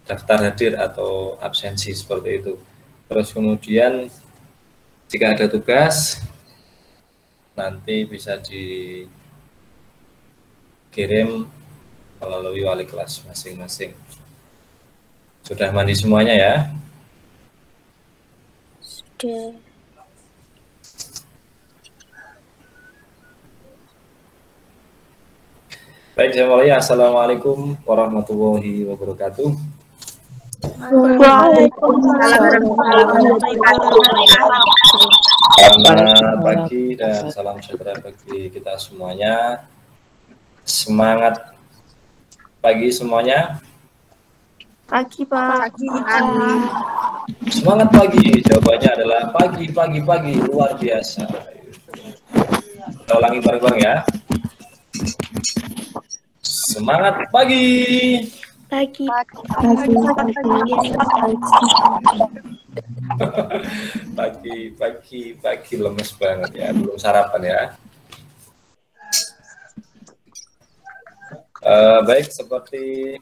daftar hadir atau absensi seperti itu. Terus kemudian jika ada tugas nanti bisa dikirim melalui wali kelas masing-masing. Sudah mandi semuanya ya? Sudah. Baik, saya mulai. Assalamualaikum warahmatullahi wabarakatuh. Selamat pagi dan salam sejahtera bagi kita semuanya. Semangat pagi semuanya. Pagi, Pak. Semangat pagi. Jawabannya adalah pagi luar biasa. Kita ulangi bareng-bareng ya. Semangat pagi. Pagi. Pagi lemes banget ya, belum sarapan ya. Baik, seperti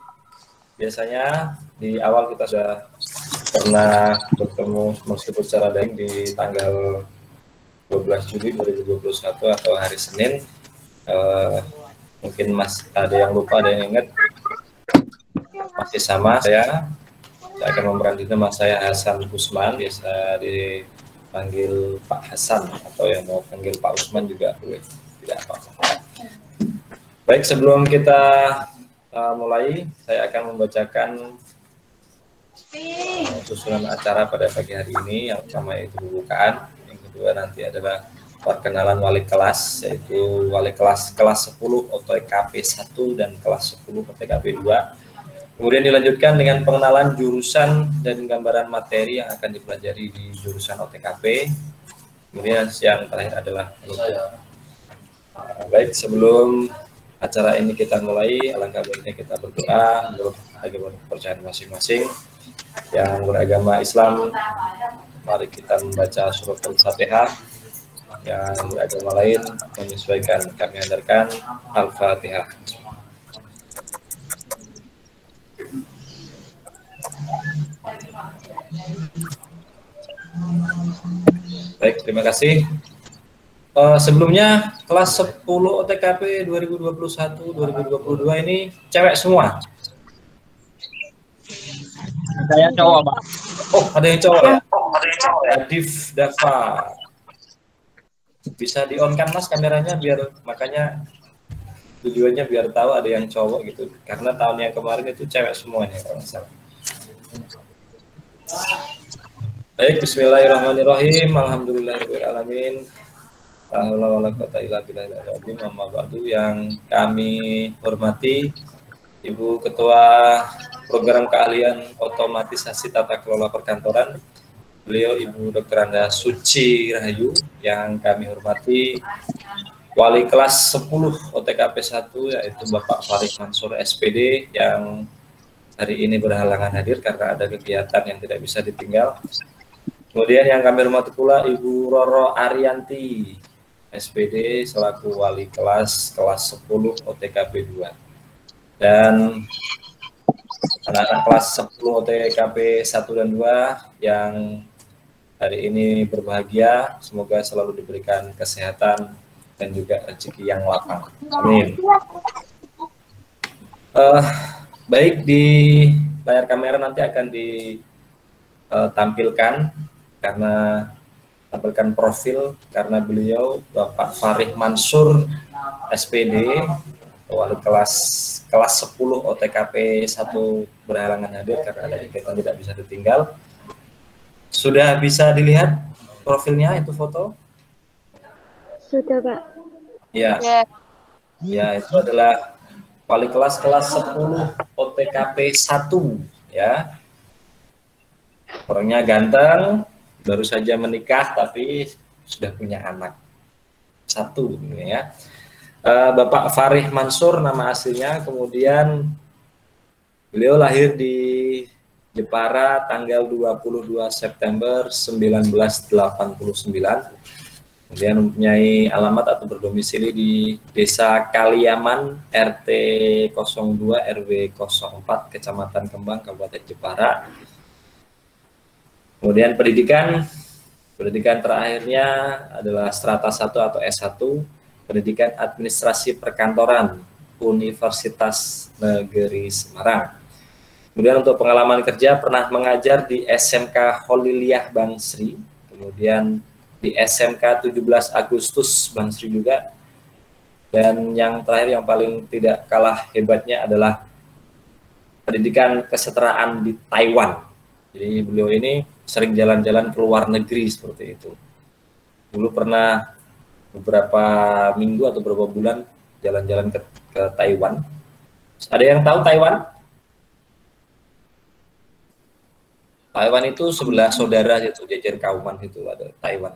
biasanya di awal kita sudah pernah bertemu meskipun secara daring di tanggal 12 Juli 2021 atau hari Senin. Mungkin ada yang lupa, ada yang ingat. Masih sama saya akan memerankan nama saya Hasan Usman, biasa dipanggil Pak Hasan, atau yang mau panggil Pak Usman juga boleh, tidak apa-apa. Baik, sebelum kita mulai, saya akan membacakan susunan acara pada pagi hari ini. Yang pertama itu pembukaan, yang kedua nanti adalah perkenalan wali kelas, yaitu wali kelas 10 OTKP 1 dan kelas 10 OTKP 2. Kemudian dilanjutkan dengan pengenalan jurusan dan gambaran materi yang akan dipelajari di jurusan OTKP. Kemudian yang terakhir adalah penutup. Baik, sebelum acara ini kita mulai, alangkah baiknya kita berdoa menurut agama kepercayaan masing-masing. Yang beragama Islam, mari kita membaca surat Al-Fatihah. Yang beragama lain menyesuaikan, kami hadirkan Al-Fatihah. Baik, terima kasih. Sebelumnya kelas 10 OTKP 2021-2022 ini cewek semua. Saya cowok, Pak. Oh, ada yang cowok ya? Adif Dava. Bisa di-on kan Mas kameranya, biar makanya tujuannya biar tahu ada yang cowok gitu. Karena tahun yang kemarin itu cewek semuanya kalau nggak salah. Baik, bismillahirrahmanirrahim. Alhamdulillahirrahmanirrahim. Yang kami hormati Ibu Ketua Program Keahlian Otomatisasi Tata Kelola Perkantoran, beliau Ibu Dr. Anda Suci Rahayu. Yang kami hormati Wali kelas 10 OTKP 1, yaitu Bapak Farid Mansur SPD, yang hari ini berhalangan hadir karena ada kegiatan yang tidak bisa ditinggal. Kemudian yang kami hormati pula Ibu Roro Arianti SPD selaku wali kelas 10 OTKP 2. Dan anak-anak kelas 10 OTKP 1 dan 2 yang hari ini berbahagia, semoga selalu diberikan kesehatan dan juga rezeki yang lapang. Amin. Baik, di layar kamera nanti akan ditampilkan tampilkan profil, karena beliau Bapak Farid Mansur SPD, wali kelas 10 OTKP 1 berhalangan hadir karena ada kegiatan tidak bisa ditinggal. Sudah bisa dilihat profilnya, itu foto? Sudah, Pak. Ya. Ya, itu adalah wali kelas 10 OTKP 1 ya. Orangnya ganteng, baru saja menikah tapi sudah punya anak 1 ya. Bapak Farid Mansur nama aslinya, kemudian beliau lahir di Jepara tanggal 22 September 1989. Kemudian mempunyai alamat atau berdomisili di Desa Kaliaman, RT 02 RW 04, Kecamatan Kembang, Kabupaten Jepara. Kemudian pendidikan terakhirnya adalah strata 1 atau S1, pendidikan administrasi perkantoran, Universitas Negeri Semarang. Kemudian untuk pengalaman kerja pernah mengajar di SMK Holiliah Bangsri, kemudian di SMK 17 Agustus Bangsri juga, dan yang terakhir yang paling tidak kalah hebatnya adalah pendidikan kesetaraan di Taiwan. Jadi beliau ini sering jalan-jalan ke luar negeri seperti itu. Dulu pernah beberapa minggu atau beberapa bulan jalan-jalan ke Taiwan. Ada yang tahu Taiwan? Taiwan itu sebelah saudara itu, jajar kauman itu ada Taiwan.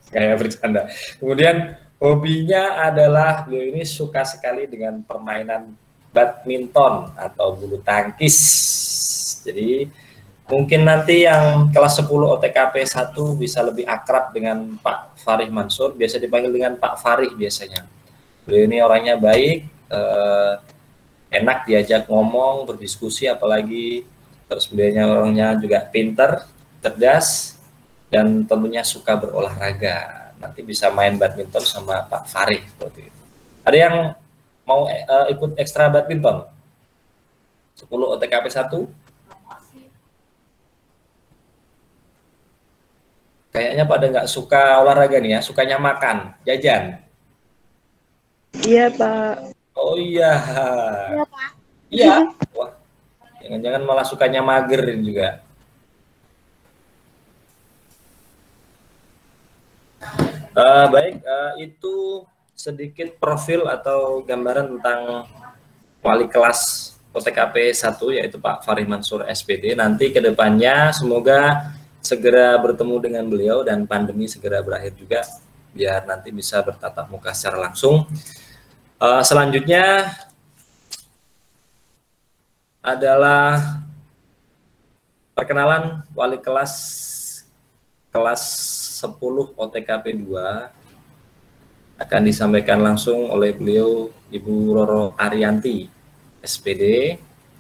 Kayak bercanda. Kemudian hobinya adalah beliau ini suka sekali dengan permainan badminton atau bulu tangkis. Jadi mungkin nanti yang kelas 10 OTKP 1 bisa lebih akrab dengan Pak Farih Mansur, biasa dipanggil dengan Pak Farih biasanya. Beliau ini orangnya baik, enak diajak ngomong, berdiskusi, apalagi terus beliaunya orangnya juga pinter, cerdas, dan tentunya suka berolahraga. Nanti bisa main badminton sama Pak Farih seperti itu. Ada yang mau ikut ekstra badminton? 10 OTKP 1? Kayaknya pada nggak suka olahraga nih ya, sukanya makan, jajan. Iya, Pak. Oh iya. Iya, Pak. Iya. Wah, jangan-jangan malah sukanya mager juga. Baik, itu sedikit profil atau gambaran tentang wali kelas OTKP 1 yaitu Pak Farih Mansur SPD. Nanti ke depannya semoga segera bertemu dengan beliau dan pandemi segera berakhir juga biar nanti bisa bertatap muka secara langsung. Selanjutnya adalah perkenalan wali kelas 10 OTKP 2 akan disampaikan langsung oleh beliau Ibu Roro Arianti SPD.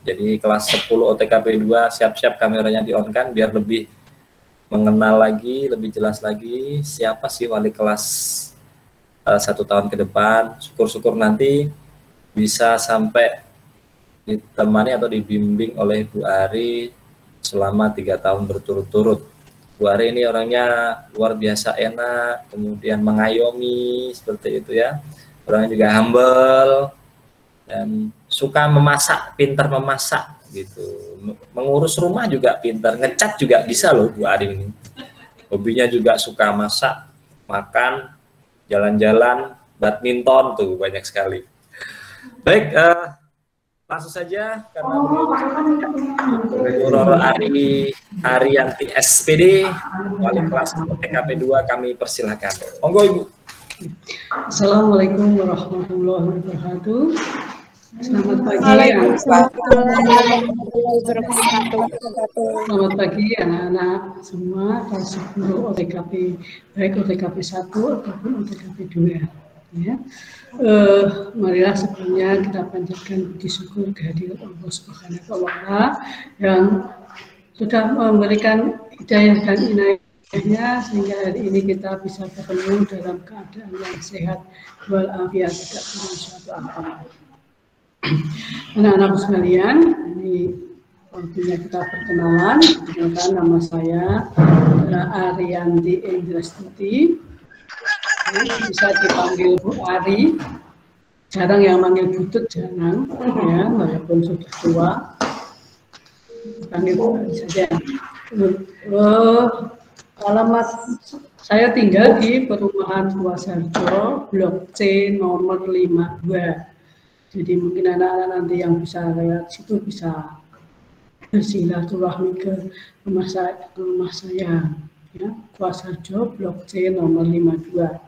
Jadi kelas 10 OTKP 2 siap-siap kameranya di-on-kan biar lebih mengenal lagi, lebih jelas lagi siapa sih wali kelas 1 tahun ke depan. Syukur-syukur nanti bisa sampai ditemani atau dibimbing oleh Bu Ari selama 3 tahun berturut-turut. Bu Ari ini orangnya luar biasa enak, kemudian mengayomi seperti itu ya. Orangnya juga humble dan suka memasak, pintar memasak gitu. Mengurus rumah juga pintar, ngecat juga bisa loh Bu Ari ini. Hobinya juga suka masak, makan, jalan-jalan, badminton tuh banyak sekali. Baik, langsung saja karena beliau Roro Arianti SPD wali kelas OTKP 2 kami persilahkan. Monggo Ibu. Assalamualaikum warahmatullahi wabarakatuh. Selamat pagi. Selamat pagi anak-anak semua kelas 10 OTKP, baik OTKP 1 ataupun OTKP 2 ya. Marilah sebelumnya kita panjatkan puji syukur kehadirat Allah Subhanahu wa Ta'ala yang sudah memberikan hidayah dan inayahnya sehingga hari ini kita bisa bertemu dalam keadaan yang sehat walafiat, tidak kurang suatu apa. Anak-anak sekalian, ini waktunya kita perkenalan. Perkenalkan, nama saya adalah Arianti Indrastuti. Bisa dipanggil Bu Ari, jarang yang manggil Butut, jarang ya, walaupun sudah tua, panggil Bu Ari saja. Alamat saya tinggal di perumahan Kuasarjo, Blok C nomor 52. Jadi mungkin anak-anak nanti yang bisa lewat situ bisa bersilaturahmi ke rumah saya. Ya, Kuasarjo, Blok C nomor 52.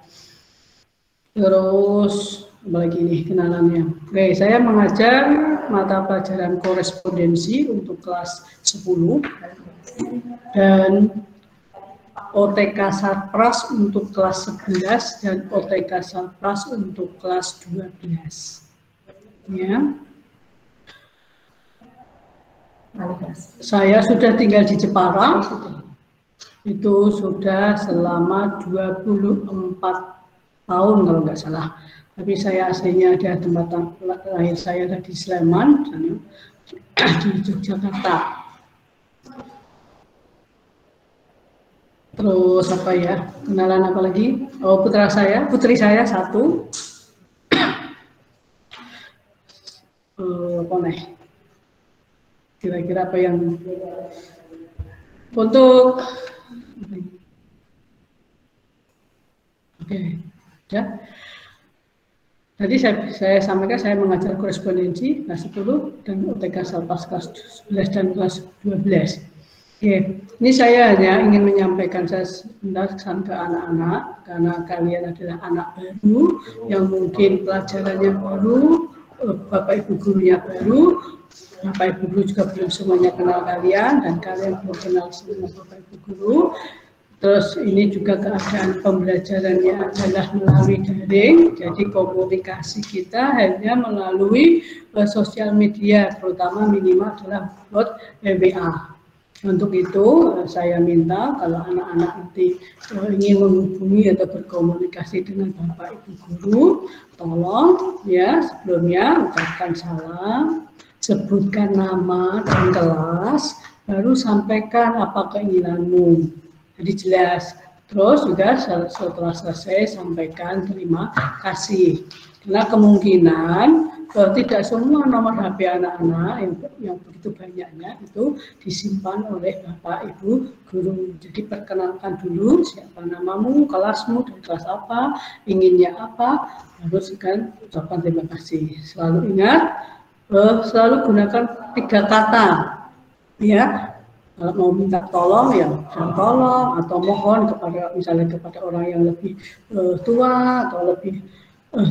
Terus apalagi nih kenalannya. Oke, saya mengajar mata pelajaran korespondensi untuk kelas 10 dan OTK Sarpras untuk kelas 11 dan OTK Sarpras untuk kelas 12. Ya. Saya sudah tinggal di Jepara, itu sudah selama 24 tahun kalau nggak salah. Tapi saya aslinya ada tempat lahir saya ada di Sleman, di Yogyakarta. Terus apa ya? Kenalan apa lagi? Oh, putri saya satu. Apa nih? Kira-kira apa yang untuk oke, ya. Tadi saya sampaikan saya mengajar korespondensi kelas 10 dan OTK Sarpras kelas 11 dan kelas 12. Oke, ini saya hanya ingin menyampaikan saya pesan ke anak-anak karena kalian adalah anak baru yang mungkin pelajarannya baru, Bapak Ibu gurunya baru, Bapak Ibu guru juga belum semuanya kenal kalian dan kalian belum kenal semua Bapak Ibu guru. Terus ini juga keadaan pembelajarannya adalah melalui daring, jadi komunikasi kita hanya melalui sosial media, terutama minimal adalah buat WA. Untuk itu saya minta kalau anak-anak nanti ingin menghubungi atau berkomunikasi dengan Bapak Ibu guru, tolong ya sebelumnya ucapkan salam, sebutkan nama dan kelas, baru sampaikan apa keinginanmu. Jadi jelas. Terus juga setelah selesai sampaikan terima kasih. Karena kemungkinan tidak semua nomor HP anak-anak yang begitu banyaknya itu disimpan oleh Bapak Ibu guru. Jadi perkenalkan dulu siapa namamu, kelasmu, dan kelas apa, inginnya apa, lalu sekian ucapan terima kasih. Selalu ingat, selalu gunakan 3 kata, ya. Kalau mau minta tolong ya jangan tolong atau mohon kepada misalnya kepada orang yang lebih tua atau lebih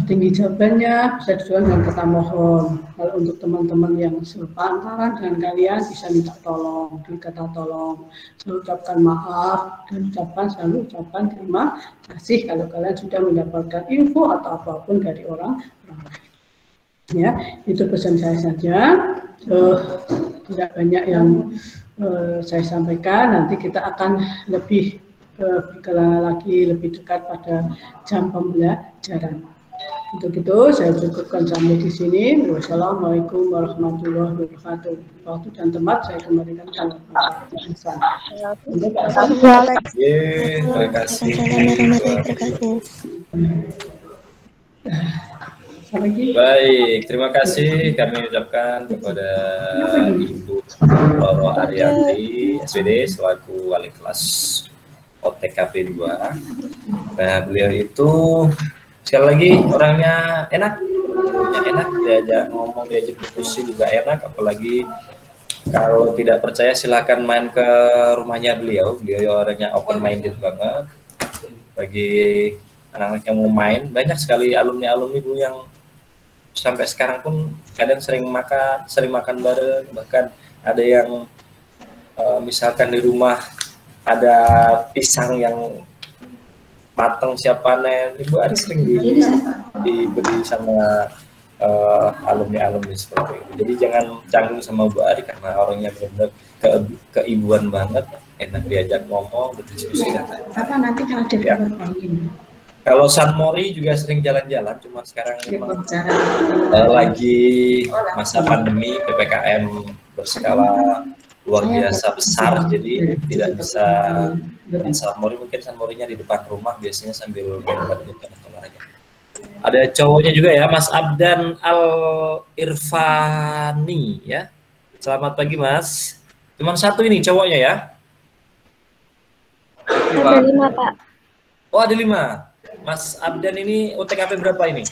tinggi jabatannya bisa dijual dengan kata mohon. Kalau untuk teman-teman yang sepantaran dengan kalian bisa minta tolong dengan kata tolong. Selalu ucapkan maaf dan selalu ucapkan terima kasih kalau kalian sudah mendapatkan info atau apapun dari orang lain. Ya, itu pesan saya saja. Tidak banyak yang saya sampaikan, nanti kita akan lebih berkelana lagi, lebih dekat pada jam pembelajaran. Untuk itu saya cukupkan sampai di sini. Wassalamualaikum warahmatullahi wabarakatuh. Waktu dan tempat saya kembalikan ke Bapak. Terima kasih. Baik, terima kasih kami ucapkan kepada Ibu Roro Arianti SPD selaku wali kelas OTKP 2. Nah, beliau itu sekali lagi orangnya enak, diajak ngomong, diajak diskusi juga enak, apalagi kalau tidak percaya silakan main ke rumahnya beliau orangnya open minded banget. Bagi anak-anak yang mau main, banyak sekali alumni-alumni dulu yang sampai sekarang pun kadang sering makan bareng, bahkan ada yang misalkan di rumah ada pisang yang matang siap panen, Ibu Ari sering diberi sama alumni-alumni seperti itu. Jadi jangan canggung sama Bu Ari karena orangnya benar-benar keibuan banget, enak diajak ngomong, berdiskusi dan lain-lain. Apa nanti kalau ada ya. Kalau San Mori juga sering jalan-jalan, cuma sekarang memang lagi masa pandemi, PPKM berskala luar biasa besar, jadi tidak bisa San Mori. Mungkin San Morinya di depan rumah, biasanya sambil badminton atau olahraga. Ada cowoknya juga ya, Mas Abdan Al-Irfani ya. Selamat pagi Mas. Cuma satu ini cowoknya ya. Ada 5 Pak. Oh ada 5. Mas Abdan ini OTKP berapa ini?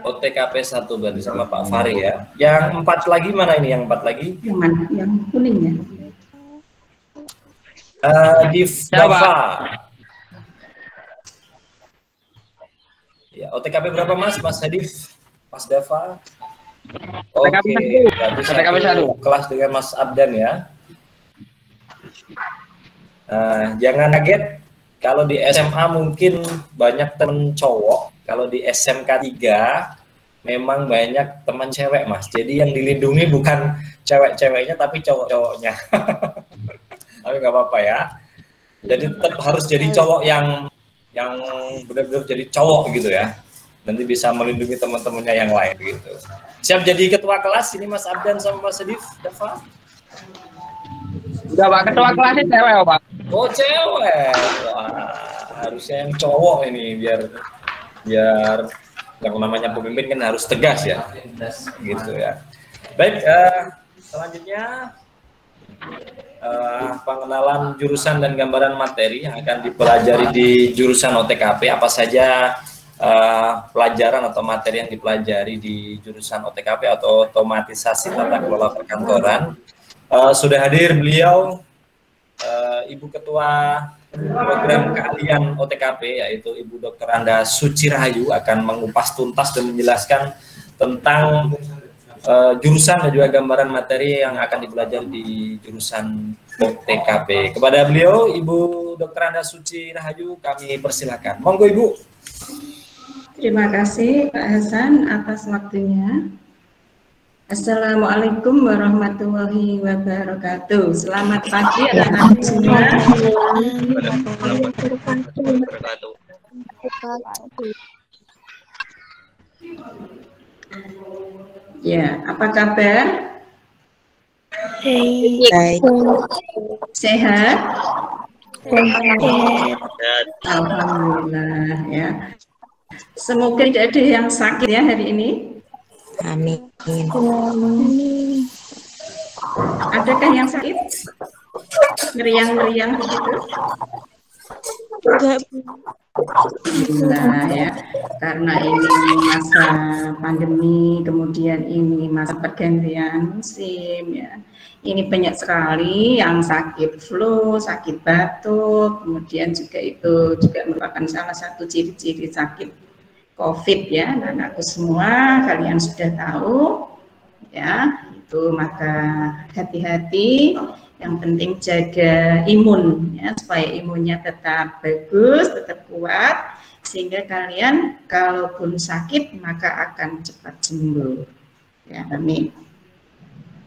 OTKP 1 berarti sama Pak Fahri ya. Yang 4 lagi mana ini? Yang 4 lagi? Yang mana? Yang kuning ya? Dava. Ya, OTKP berapa Mas? Mas Hadif? Mas Dava? Oke, berarti satu kelas dengan Mas Abdan ya. Jangan kaget kalau di SMA mungkin banyak temen cowok, kalau di SMK 3 memang banyak teman cewek, Mas. Jadi yang dilindungi bukan cewek-ceweknya tapi cowok-cowoknya. Tapi nggak apa-apa ya. Jadi tetap harus jadi cowok yang benar-benar jadi cowok gitu ya. Nanti bisa melindungi teman-temannya yang lain gitu. Siap jadi ketua kelas ini Mas Abdan sama Mas Sedif, Dava? Udah Pak, ketua kelasnya cewek Pak. Oh cewek, wah, harusnya yang cowok ini biar yang namanya pemimpin kan harus tegas ya, gitu ya. Baik, selanjutnya pengenalan jurusan dan gambaran materi yang akan dipelajari di jurusan OTKP. Apa saja pelajaran atau materi yang dipelajari di jurusan OTKP atau otomatisasi tata kelola perkantoran. Sudah hadir beliau Ibu Ketua Program Keahlian OTKP, yaitu Ibu Dr. Anda Suci Rahayu, akan mengupas tuntas dan menjelaskan tentang jurusan dan juga gambaran materi yang akan dipelajari di jurusan OTKP. Kepada beliau, Ibu Dr. Anda Suci Rahayu, kami persilakan. Monggo Ibu. Terima kasih Pak Hasan atas waktunya. Assalamualaikum warahmatullahi wabarakatuh. Selamat pagi anak-anak semua. Ya, apa kabar? Baik. Sehat? Alhamdulillah ya. Semoga tidak ada yang sakit ya hari ini. Amin. Adakah yang sakit? Meriang-meriang begitu? Enggak. Nah ya, karena ini masa pandemi, kemudian ini masa pergantian musim ya. Ini banyak sekali yang sakit flu, sakit batuk, kemudian juga itu juga merupakan salah satu ciri-ciri sakit COVID ya, anak-anakku semua kalian sudah tahu ya, itu maka hati-hati, yang penting jaga imun ya, supaya imunnya tetap bagus, tetap kuat, sehingga kalian kalaupun sakit maka akan cepat sembuh ya, amin.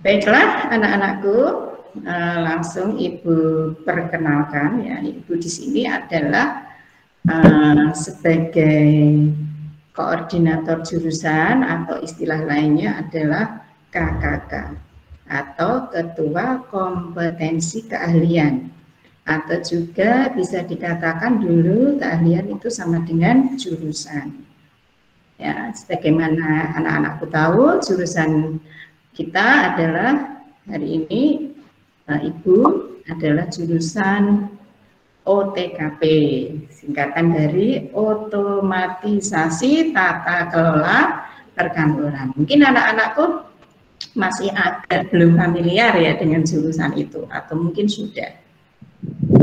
Baiklah anak-anakku, langsung Ibu perkenalkan ya, Ibu di sini adalah sebagai koordinator jurusan atau istilah lainnya adalah KKK atau Ketua Kompetensi Keahlian, atau juga bisa dikatakan dulu keahlian itu sama dengan jurusan. Ya, sebagaimana anak-anakku tahu, jurusan kita adalah hari ini Ibu adalah jurusan OTKP, singkatan dari otomatisasi tata kelola perkantoran. Mungkin anak-anakku masih agak belum familiar ya dengan jurusan itu, atau mungkin sudah.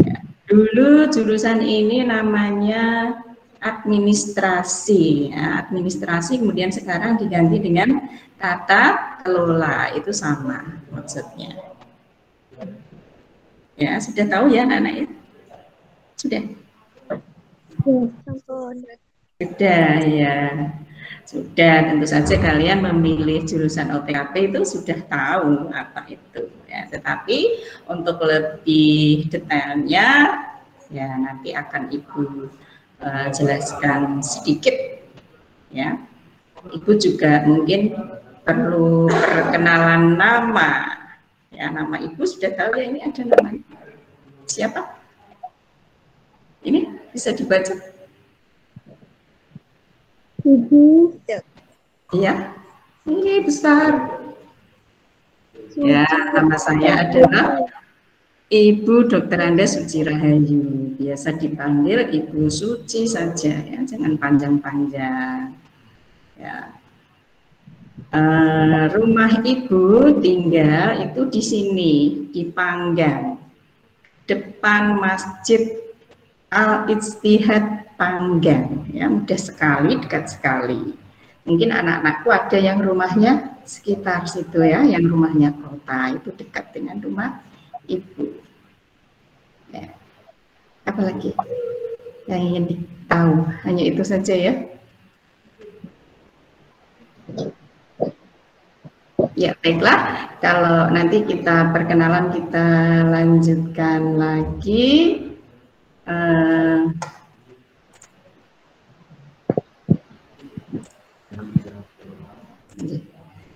Ya, dulu jurusan ini namanya administrasi, ya, administrasi kemudian sekarang diganti dengan tata kelola, itu sama maksudnya. Ya, sudah tahu ya anak-anak ya? Sudah? Sudah ya. Sudah, tentu saja kalian memilih jurusan OTKP itu sudah tahu apa itu ya. Tetapi untuk lebih detailnya ya nanti akan Ibu jelaskan sedikit ya. Ibu juga mungkin perlu perkenalan nama ya. Nama Ibu sudah tahu ya, ini ada namanya. Siapa? Ini bisa dibaca? Ibu. Iya, ini besar. Ya, nama saya adalah Ibu Dr. Anda Suci Rahayu. Biasa dipanggil Ibu Suci saja ya, jangan panjang-panjang. Ya. Rumah Ibu tinggal itu di sini, di Panggang, depan Masjid Al-Ijtihad Panggang ya, mudah sekali, dekat sekali. Mungkin anak-anakku ada yang rumahnya sekitar situ ya, yang rumahnya kota, itu dekat dengan rumah ibu. Ya. Apalagi yang ingin ditahu, hanya itu saja ya. Ya baiklah, kalau nanti kita perkenalan kita lanjutkan lagi.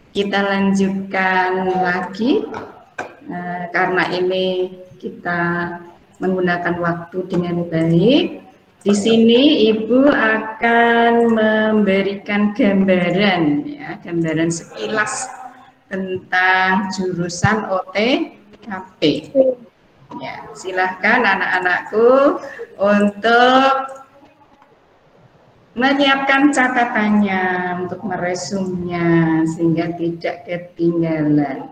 Kita lanjutkan lagi karena ini kita menggunakan waktu dengan baik. Di sini Ibu akan memberikan gambaran ya, gambaran sekilas tentang jurusan OTKP. Ya, silahkan anak-anakku untuk menyiapkan catatannya untuk meresumnya sehingga tidak ketinggalan.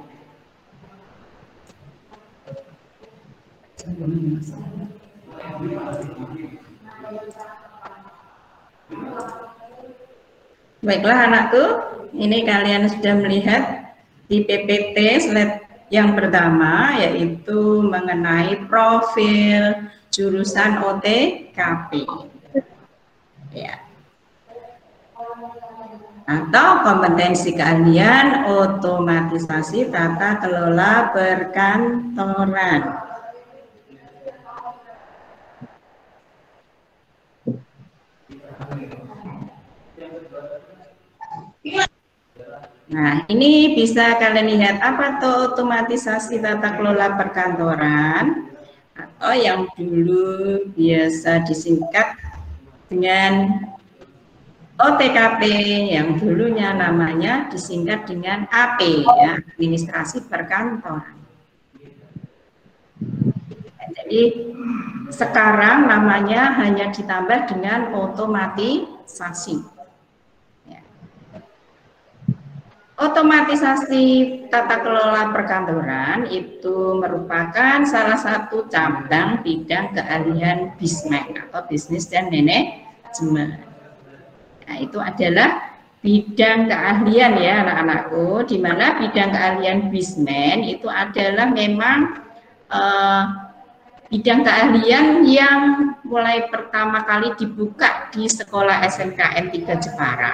Baiklah anakku, ini kalian sudah melihat di PPT slide yang pertama yaitu mengenai profil jurusan OTKP. Ya. Atau kompetensi keahlian otomatisasi tata kelola perkantoran. Nah, ini bisa kalian lihat apa tuh otomatisasi tata kelola perkantoran atau yang dulu biasa disingkat dengan OTKP, yang dulunya namanya disingkat dengan AP ya, administrasi perkantoran. Jadi sekarang namanya hanya ditambah dengan otomatisasi. Otomatisasi tata kelola perkantoran itu merupakan salah satu cabang bidang keahlian BISMAN atau Bisnis dan Manajemen. Nah, itu adalah bidang keahlian ya anak-anakku, di mana bidang keahlian BISMAN itu adalah memang bidang keahlian yang mulai pertama kali dibuka di sekolah SMKN 3 Jepara.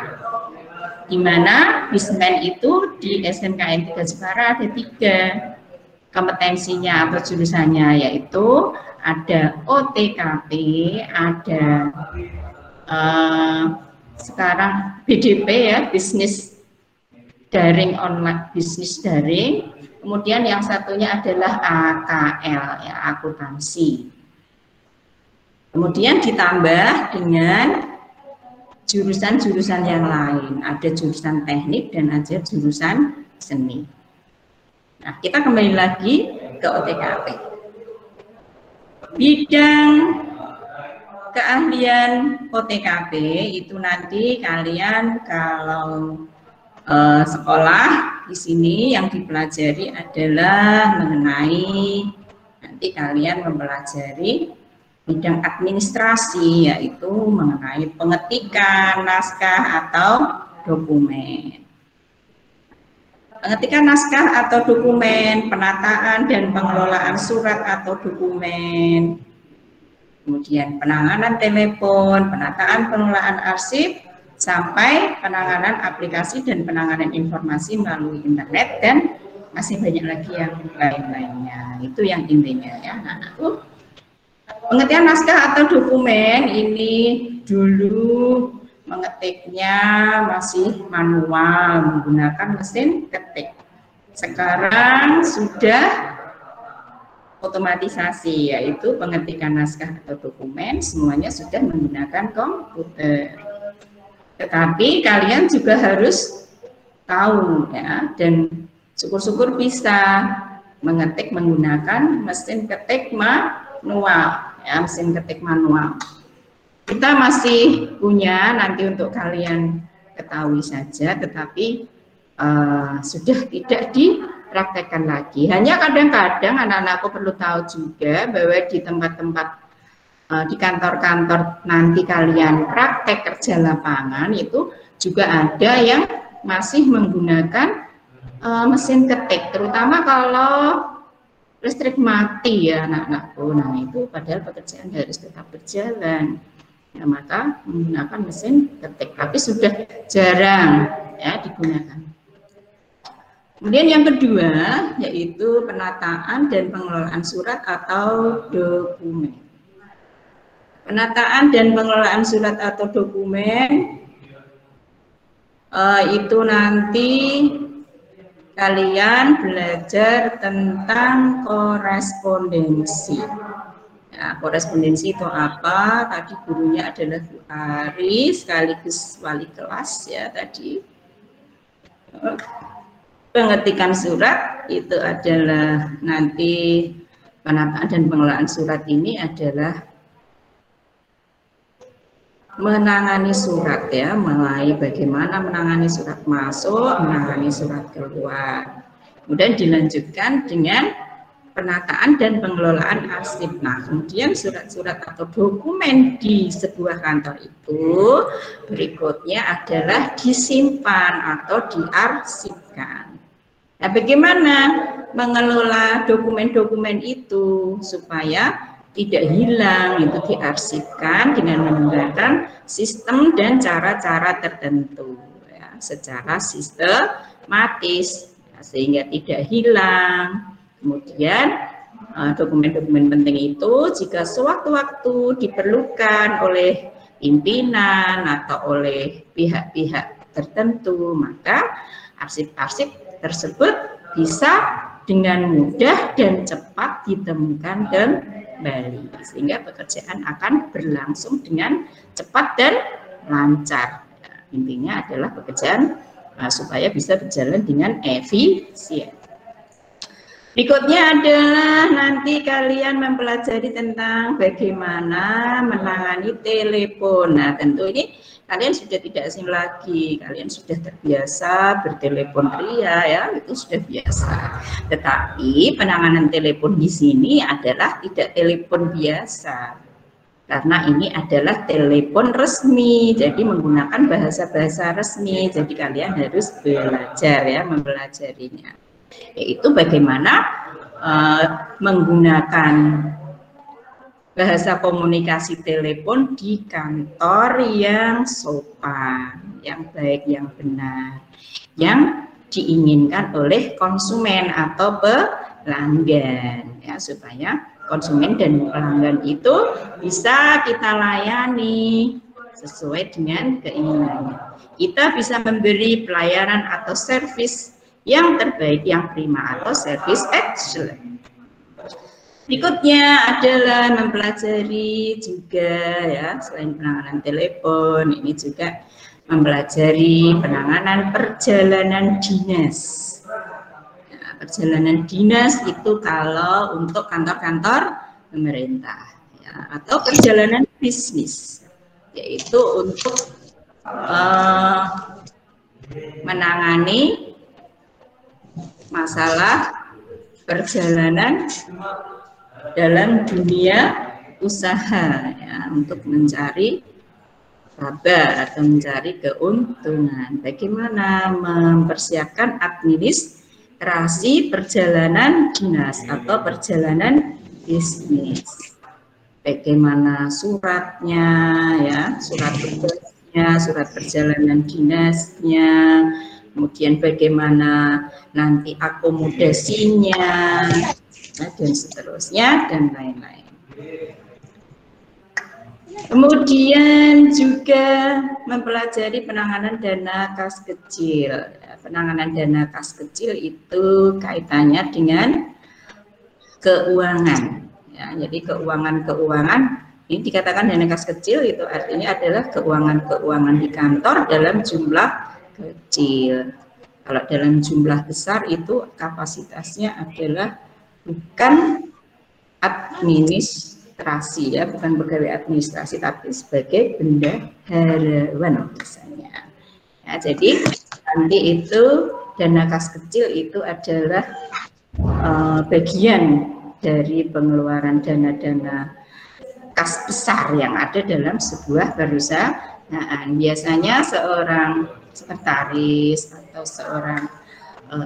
Di mana BISMAN itu di SMKN 3 Jepara ada 3 kompetensinya atau jurusannya, yaitu ada OTKP, ada sekarang BDP ya, bisnis daring online, bisnis daring, kemudian yang satunya adalah AKL ya, akuntansi. Kemudian ditambah dengan jurusan-jurusan yang lain, ada jurusan teknik dan ada jurusan seni. Nah, kita kembali lagi ke OTKP. Bidang keahlian OTKP itu nanti kalian kalau sekolah di sini yang dipelajari adalah mengenai, nanti kalian mempelajari bidang administrasi, yaitu mengenai pengetikan naskah atau dokumen. Pengetikan naskah atau dokumen, penataan dan pengelolaan surat atau dokumen, kemudian penanganan telepon, penataan pengelolaan arsip, sampai penanganan aplikasi dan penanganan informasi melalui internet, dan masih banyak lagi yang lain-lainnya. Itu yang intinya ya anak-anakku. Pengertian naskah atau dokumen ini dulu mengetiknya masih manual menggunakan mesin ketik. Sekarang sudah otomatisasi, yaitu pengetikan naskah atau dokumen semuanya sudah menggunakan komputer. Tetapi kalian juga harus tahu ya, dan syukur-syukur bisa mengetik menggunakan mesin ketik manual. Ya, mesin ketik manual. Kita masih punya nanti untuk kalian ketahui saja, tetapi sudah tidak dipraktekkan lagi. Hanya kadang-kadang anak-anakku perlu tahu juga bahwa di tempat-tempat di kantor-kantor nanti kalian praktek kerja lapangan itu juga ada yang masih menggunakan mesin ketik, terutama kalau listrik mati ya anak-anakku. Nah itu padahal pekerjaan harus tetap berjalan, ya, maka menggunakan mesin ketik, tapi sudah jarang ya digunakan. Kemudian yang kedua yaitu penataan dan pengelolaan surat atau dokumen. Penataan dan pengelolaan surat atau dokumen itu nanti kalian belajar tentang korespondensi. Ya, korespondensi itu apa? Tadi gurunya adalah Bu Ari sekaligus wali kelas ya tadi. Pengetikan surat itu adalah nanti penataan dan pengelolaan surat ini adalah menangani surat ya, mulai bagaimana menangani surat masuk, menangani surat keluar. Kemudian dilanjutkan dengan penataan dan pengelolaan arsip. Nah, kemudian surat-surat atau dokumen di sebuah kantor itu berikutnya adalah disimpan atau diarsipkan. Nah, bagaimana mengelola dokumen-dokumen itu supaya tidak hilang, itu diarsipkan dengan menggunakan sistem dan cara-cara tertentu ya, secara sistematis ya, sehingga tidak hilang. Kemudian dokumen-dokumen penting itu jika sewaktu-waktu diperlukan oleh pimpinan atau oleh pihak-pihak tertentu, maka arsip-arsip tersebut bisa dengan mudah dan cepat ditemukan kembali, sehingga pekerjaan akan berlangsung dengan cepat dan lancar. Intinya adalah pekerjaan supaya bisa berjalan dengan efisien. Berikutnya adalah nanti kalian mempelajari tentang bagaimana menangani telepon. Nah, tentu ini kalian sudah tidak asing lagi, kalian sudah terbiasa bertelepon pria ya, itu sudah biasa. Tetapi penanganan telepon di sini adalah tidak telepon biasa, karena ini adalah telepon resmi, jadi menggunakan bahasa-bahasa resmi. Jadi kalian harus belajar ya, mempelajarinya, yaitu bagaimana menggunakan bahasa komunikasi telepon di kantor yang sopan, yang baik, yang benar, yang diinginkan oleh konsumen atau pelanggan ya, supaya konsumen dan pelanggan itu bisa kita layani sesuai dengan keinginannya. Kita bisa memberi pelayanan atau servis yang terbaik, yang prima atau service excellent. Berikutnya adalah mempelajari juga ya, selain penanganan telepon, ini juga mempelajari penanganan perjalanan dinas. Ya, perjalanan dinas itu kalau untuk kantor-kantor pemerintah ya, atau perjalanan bisnis, yaitu untuk menangani masalah perjalanan dalam dunia usaha ya, untuk mencari laba atau mencari keuntungan. Bagaimana mempersiapkan administrasi perjalanan dinas atau perjalanan bisnis. Bagaimana suratnya ya, surat tugasnya, surat perjalanan dinasnya, kemudian bagaimana nanti akomodasinya, dan seterusnya, dan lain-lain. Kemudian juga mempelajari penanganan dana kas kecil. Penanganan dana kas kecil itu kaitannya dengan keuangan. Ya, jadi keuangan ini dikatakan dana kas kecil itu artinya adalah keuangan di kantor dalam jumlah kecil. Kalau dalam jumlah besar itu kapasitasnya adalah bukan administrasi ya, bukan pegawai administrasi, tapi sebagai bendaharawan misalnya. Ya, jadi nanti itu dana kas kecil itu adalah bagian dari pengeluaran dana-dana kas besar yang ada dalam sebuah perusahaan. Biasanya seorang sekretaris atau seorang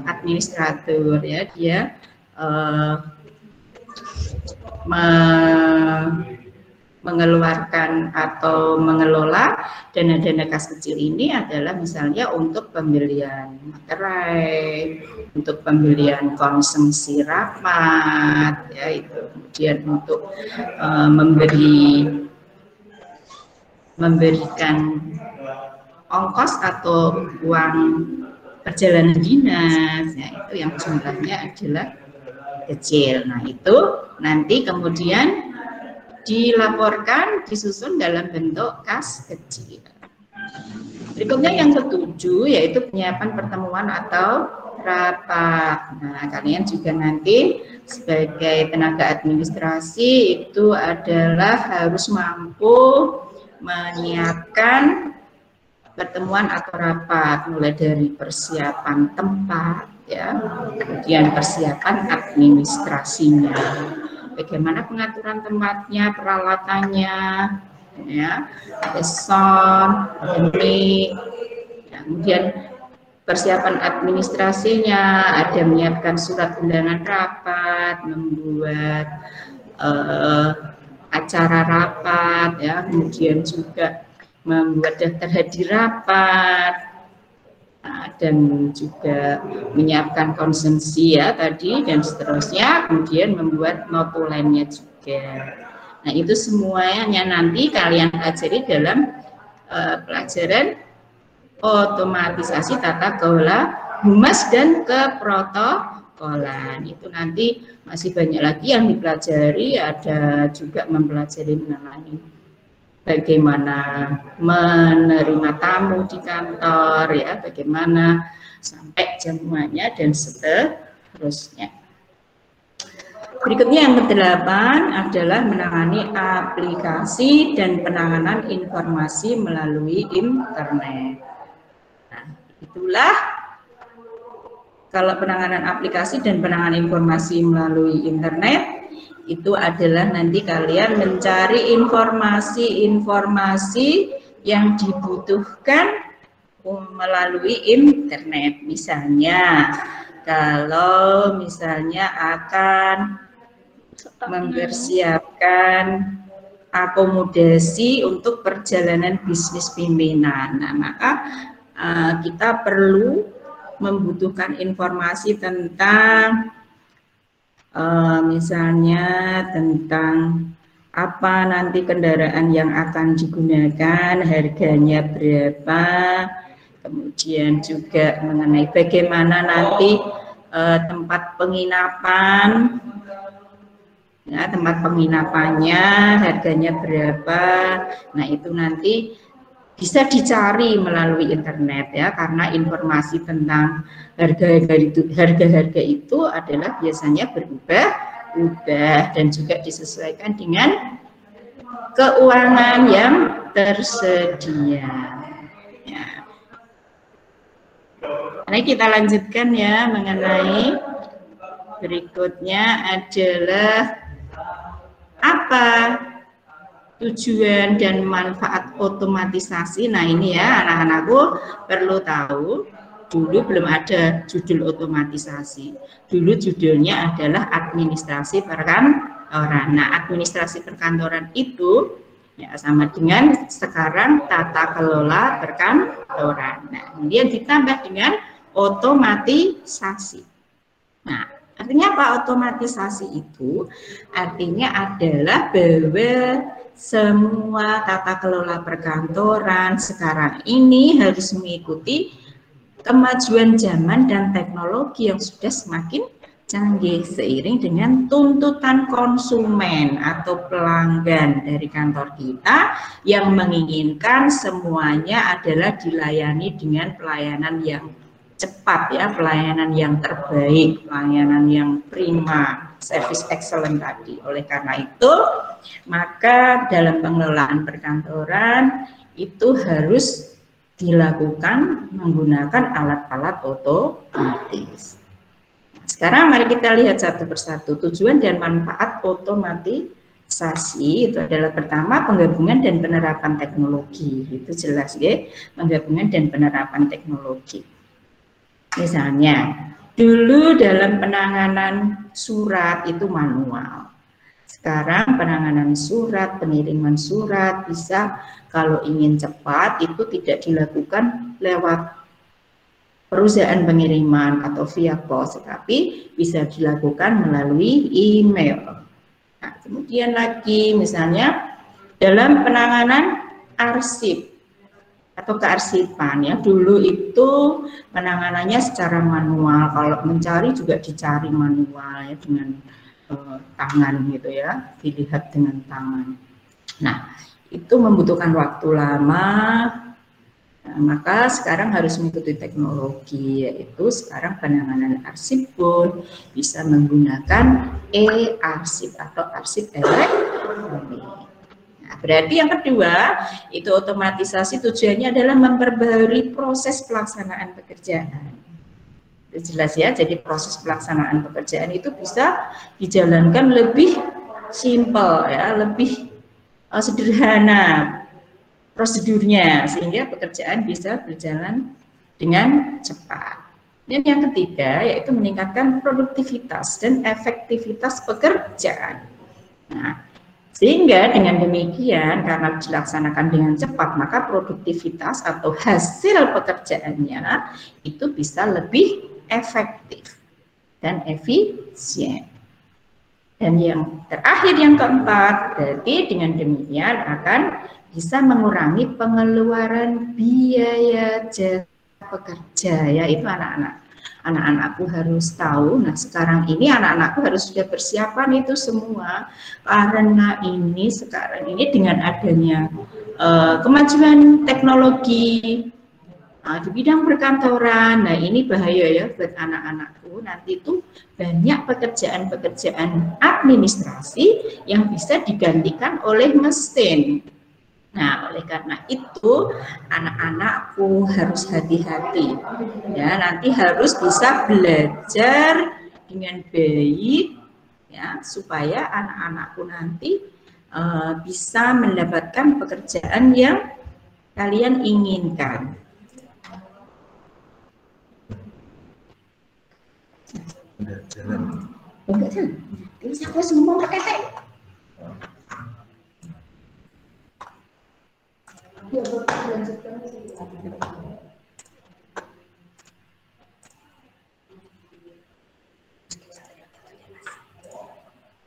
administrator ya, dia mengeluarkan atau mengelola dana-dana kas kecil ini adalah misalnya untuk pembelian materai, untuk pembelian konsumsi rapat, ya itu, kemudian untuk memberikan ongkos atau uang perjalanan dinas, ya itu yang jumlahnya adalah kecil. Nah itu nanti kemudian dilaporkan, disusun dalam bentuk kas kecil. Berikutnya yang ketujuh yaitu penyiapan pertemuan atau rapat. Nah, kalian juga nanti sebagai tenaga administrasi itu adalah harus mampu menyiapkan pertemuan atau rapat, mulai dari persiapan tempat, ya, kemudian persiapan administrasinya. Bagaimana pengaturan tempatnya, peralatannya, ya, ada sound, ada mic, kemudian persiapan administrasinya, ada menyiapkan surat undangan rapat, membuat acara rapat, ya, kemudian juga membuat daftar hadir rapat, dan juga menyiapkan konsumsi ya tadi dan seterusnya, kemudian membuat notulennya juga. Nah itu semuanya nanti kalian pelajari dalam pelajaran otomatisasi tata kelola humas dan keprotokolan. Itu nanti masih banyak lagi yang dipelajari, ada juga mempelajari mengenai bagaimana menerima tamu di kantor, ya, bagaimana sampai jamuannya dan seterusnya. Berikutnya yang ke-8 adalah menangani aplikasi dan penanganan informasi melalui internet. Nah, itulah kalau penanganan aplikasi dan penanganan informasi melalui internet itu adalah nanti kalian mencari informasi-informasi yang dibutuhkan melalui internet. Misalnya, kalau misalnya akan mempersiapkan akomodasi untuk perjalanan bisnis pimpinan, nah, maka kita perlu membutuhkan informasi tentang misalnya tentang apa nanti kendaraan yang akan digunakan, harganya berapa, kemudian juga mengenai bagaimana nanti tempat penginapan, ya, tempat penginapannya, harganya berapa. Nah itu nanti bisa dicari melalui internet ya, karena informasi tentang harga-harga itu adalah biasanya berubah-ubah dan juga disesuaikan dengan keuangan yang tersedia. Ya. Nah, kita lanjutkan ya mengenai berikutnya adalah apa tujuan dan manfaat otomatisasi. Nah ini ya anak-anakku perlu tahu, dulu belum ada judul otomatisasi. Dulu judulnya adalah administrasi perkantoran. Nah administrasi perkantoran itu ya sama dengan sekarang tata kelola perkantoran. Nah kemudian ditambah dengan otomatisasi. Nah artinya apa otomatisasi itu? Artinya adalah bahwa semua tata kelola perkantoran sekarang ini harus mengikuti kemajuan zaman dan teknologi yang sudah semakin canggih seiring dengan tuntutan konsumen atau pelanggan dari kantor kita yang menginginkan semuanya adalah dilayani dengan pelayanan yang cepat ya, pelayanan yang terbaik, pelayanan yang prima, service excellent tadi. Oleh karena itu, maka dalam pengelolaan perkantoran itu harus dilakukan menggunakan alat-alat otomatis. Sekarang mari kita lihat satu persatu tujuan dan manfaat otomatisasi. otomatisasi itu adalah pertama penggabungan dan penerapan teknologi. Itu jelas ya, penggabungan dan penerapan teknologi. Misalnya, dulu dalam penanganan surat itu manual. Sekarang penanganan surat, pengiriman surat bisa kalau ingin cepat itu tidak dilakukan lewat perusahaan pengiriman atau via pos, tetapi bisa dilakukan melalui email. Nah, kemudian lagi misalnya dalam penanganan arsip atau kearsipan ya, dulu itu penanganannya secara manual, kalau mencari juga dicari manual ya dengan tangan gitu ya, dilihat dengan tangan. Nah, itu membutuhkan waktu lama. Nah, maka sekarang harus mengikuti teknologi, yaitu sekarang penanganan arsip pun bisa menggunakan e-arsip atau arsip elektronik. Nah, berarti yang kedua, itu otomatisasi tujuannya adalah memperbarui proses pelaksanaan pekerjaan. Itu jelas ya, jadi proses pelaksanaan pekerjaan itu bisa dijalankan lebih simpel ya, lebih sederhana prosedurnya, sehingga pekerjaan bisa berjalan dengan cepat. Dan yang ketiga yaitu meningkatkan produktivitas dan efektivitas pekerjaan. Nah, sehingga dengan demikian karena dilaksanakan dengan cepat, maka produktivitas atau hasil pekerjaannya itu bisa lebih efektif dan efisien. Dan yang terakhir, yang keempat, berarti dengan demikian akan bisa mengurangi pengeluaran biaya jasa pekerja, yaitu anak-anakku harus tahu. Nah, sekarang ini anak-anakku harus sudah persiapan itu semua, karena ini sekarang ini dengan adanya kemajuan teknologi di bidang perkantoran. Nah, ini bahaya ya buat anak-anakku, nanti itu banyak pekerjaan-pekerjaan administrasi yang bisa digantikan oleh mesin. Nah, oleh karena itu anak-anakku harus hati-hati ya, nanti harus bisa belajar dengan baik ya, supaya anak-anakku nanti bisa mendapatkan pekerjaan yang kalian inginkan. Enggak jalan. Enggak jalan. Terus aku harus ngomong ketek. Ya, lanjutkan.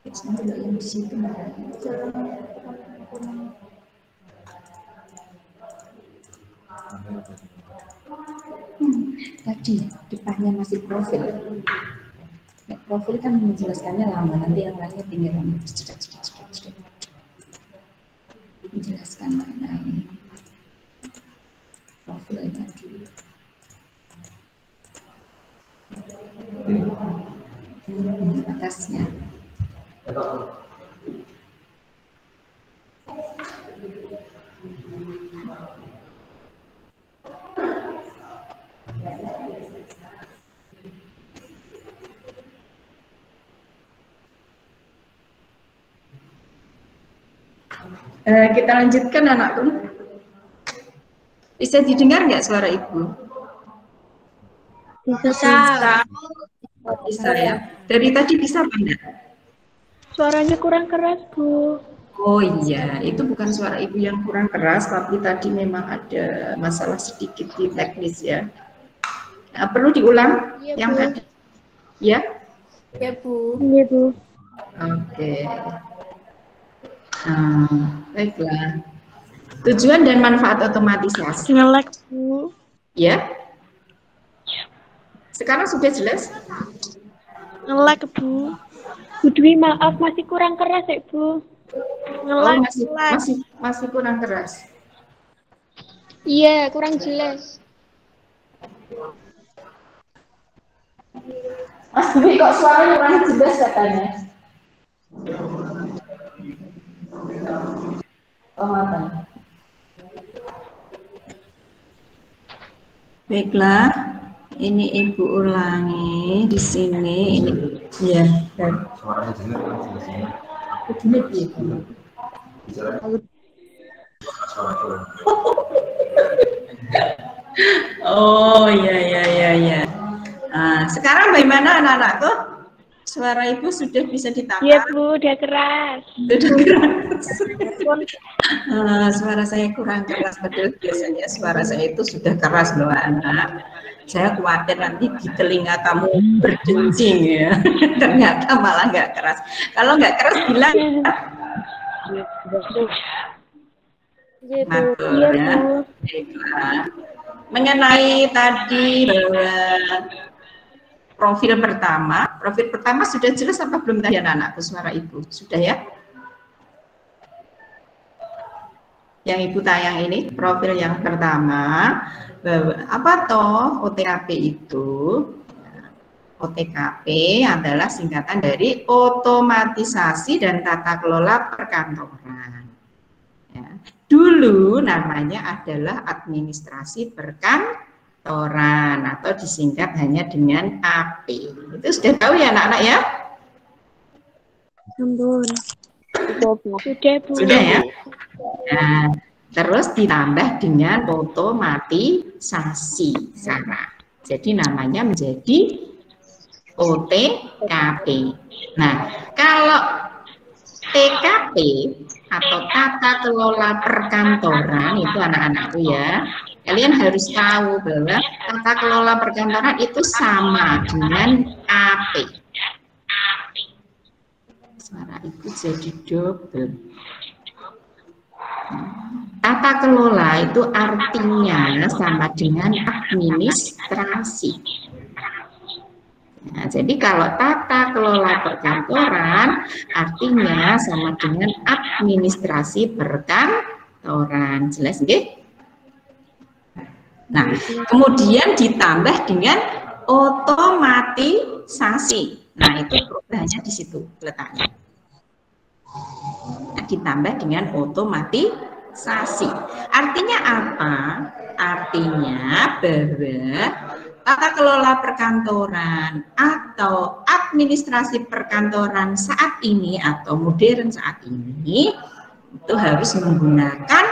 Yang di situ. Tadi depannya masih profil. Profil kan menjelaskannya lama, nanti yang lainnya tinggal menjelaskan mana ini profil tadi. Atasnya. Kita lanjutkan anakku. Bisa didengar nggak suara ibu? Bisa. Bisa ya. Dari tadi bisa apa enggak? Suaranya kurang keras, Bu. Oh iya, itu bukan suara ibu yang kurang keras, tapi tadi memang ada masalah sedikit di teknis ya. Nah, perlu diulang Iya, yang Bu. tadi? Ya? Iya, Bu. Iya, Bu. Oke. Baiklah. Tujuan dan manfaat otomatisasi. Nge-lag, Bu. Ya? Sekarang sudah jelas? Nge-lag, Bu. Bu Dwi, maaf masih kurang keras ya, Bu. Nge-lag. Masih kurang keras. Iya, kurang jelas. Mas Dwi kok suaranya kurang jelas katanya? Oh, apa? Baiklah, ini ibu ulangi di sini. Ini ya. Suaranya jelas. Oh iya. Sekarang bagaimana anak-anakku? Suara ibu sudah bisa ditangkap? Iya Bu, udah keras. Sudah keras. Suara saya kurang keras, padahal biasanya suara saya itu sudah keras loh anak. Saya khawatir nanti di telinga kamu berdencing ya. Ternyata malah nggak keras. Kalau nggak keras bilang. Betul ya. Baiklah. Mengenai tadi bahwa profil pertama sudah jelas apa belum tadi anak-anakku suara ibu? Sudah ya? Yang ibu tayang ini profil yang pertama, bahwa apa toh OTKP itu? OTKP adalah singkatan dari otomatisasi dan tata kelola perkantoran. Ya. Dulu namanya adalah administrasi perkantoran atau disingkat hanya dengan AP. Itu sudah tahu ya anak-anak ya? Sudah ya? Nah, terus ditambah dengan otomatisasi syarat. Jadi namanya menjadi OTKP. Nah, kalau TKP atau tata kelola perkantoran itu anak-anakku ya, kalian harus tahu bahwa tata kelola perkantoran itu sama dengan AP. Suara itu jadi double. Tata kelola itu artinya sama dengan administrasi. Nah, jadi kalau tata kelola perkantoran artinya sama dengan administrasi perkantoran. Jelas nggih? Nah, kemudian ditambah dengan otomatisasi. Nah, itu perubahannya di situ letaknya. Nah, ditambah dengan otomatisasi. Artinya apa? Artinya bahwa tata kelola perkantoran atau administrasi perkantoran saat ini atau modern saat ini itu harus menggunakan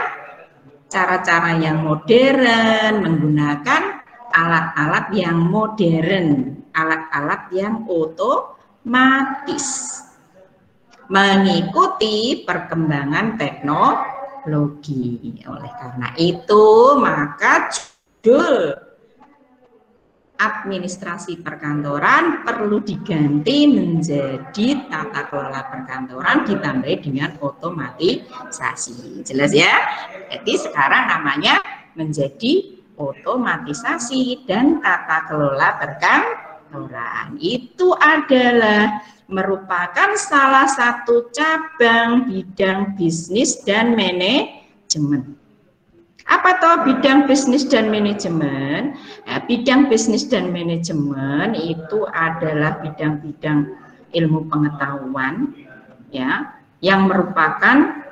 cara-cara yang modern, menggunakan alat-alat yang modern, alat-alat yang otomatis, mengikuti perkembangan teknologi. Oleh karena itu, maka judul administrasi perkantoran perlu diganti menjadi tata kelola perkantoran ditambah dengan otomatisasi. Jelas ya? Jadi sekarang namanya menjadi otomatisasi dan tata kelola perkantoran. Itu adalah merupakan salah satu cabang bidang bisnis dan manajemen. Apa toh bidang bisnis dan manajemen? Nah, bidang bisnis dan manajemen itu adalah bidang-bidang ilmu pengetahuan ya yang merupakan